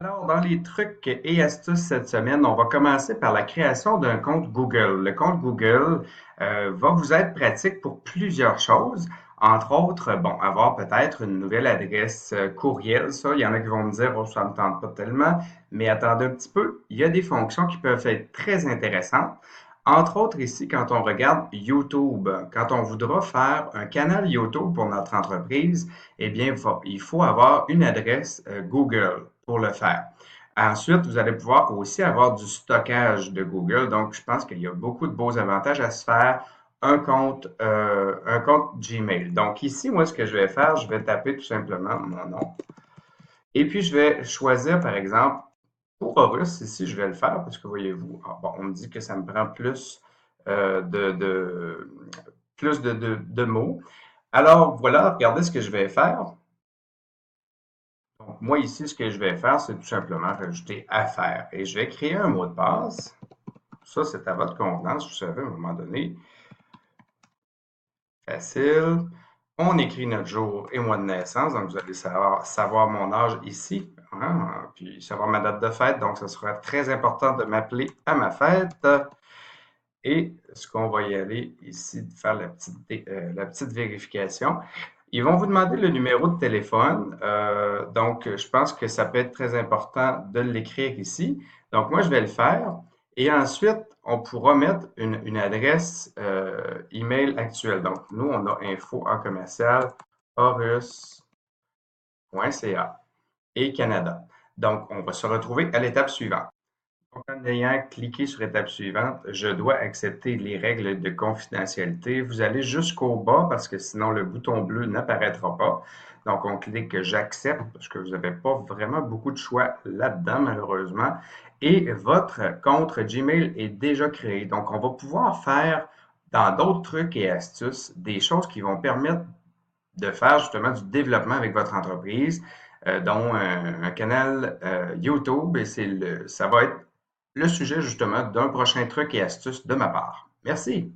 Alors, dans les trucs et astuces cette semaine, on va commencer par la création d'un compte Google. Le compte Google va vous être pratique pour plusieurs choses. Entre autres, bon, avoir peut-être une nouvelle adresse courriel. Ça, il y en a qui vont me dire, oh, ça ne me tente pas tellement, mais attendez un petit peu. Il y a des fonctions qui peuvent être très intéressantes. Entre autres, ici, quand on regarde YouTube, quand on voudra faire un canal YouTube pour notre entreprise, eh bien, il faut avoir une adresse Google pour le faire. Ensuite, vous allez pouvoir aussi avoir du stockage de Google. Donc, je pense qu'il y a beaucoup de beaux avantages à se faire un compte Gmail. Donc, ici, moi, ce que je vais faire, je vais taper tout simplement mon nom. Et puis, je vais choisir, par exemple, pour Horus, ici, je vais le faire parce que voyez-vous, bon, on me dit que ça me prend plus euh, de, de, de mots. Alors, voilà, regardez ce que je vais faire. Donc, moi, ici, ce que je vais faire, c'est tout simplement rajouter affaires. Et je vais créer un mot de passe. Ça, c'est à votre convenance. Vous savez, à un moment donné, facile. On écrit notre jour et mois de naissance. Donc, vous allez savoir mon âge ici. Hein, puis savoir ma date de fête. Donc, ce sera très important de m'appeler à ma fête. Et ce qu'on va y aller ici, de faire la petite vérification. Ils vont vous demander le numéro de téléphone. Donc, je pense que ça peut être très important de l'écrire ici. Donc, moi, je vais le faire. Et ensuite, on pourra mettre une adresse email actuelle. Donc, nous, on a info en commercial horus.ca et Canada. Donc, on va se retrouver à l'étape suivante. Donc, en ayant cliqué sur étape suivante, je dois accepter les règles de confidentialité. Vous allez jusqu'au bas parce que sinon le bouton bleu n'apparaîtra pas. Donc, on clique j'accepte parce que vous n'avez pas vraiment beaucoup de choix là-dedans, malheureusement. Et votre compte Gmail est déjà créé. Donc, on va pouvoir faire dans d'autres trucs et astuces des choses qui vont permettre de faire justement du développement avec votre entreprise, dont un canal YouTube. Et ça va être le sujet justement d'un prochain truc et astuce de ma part. Merci.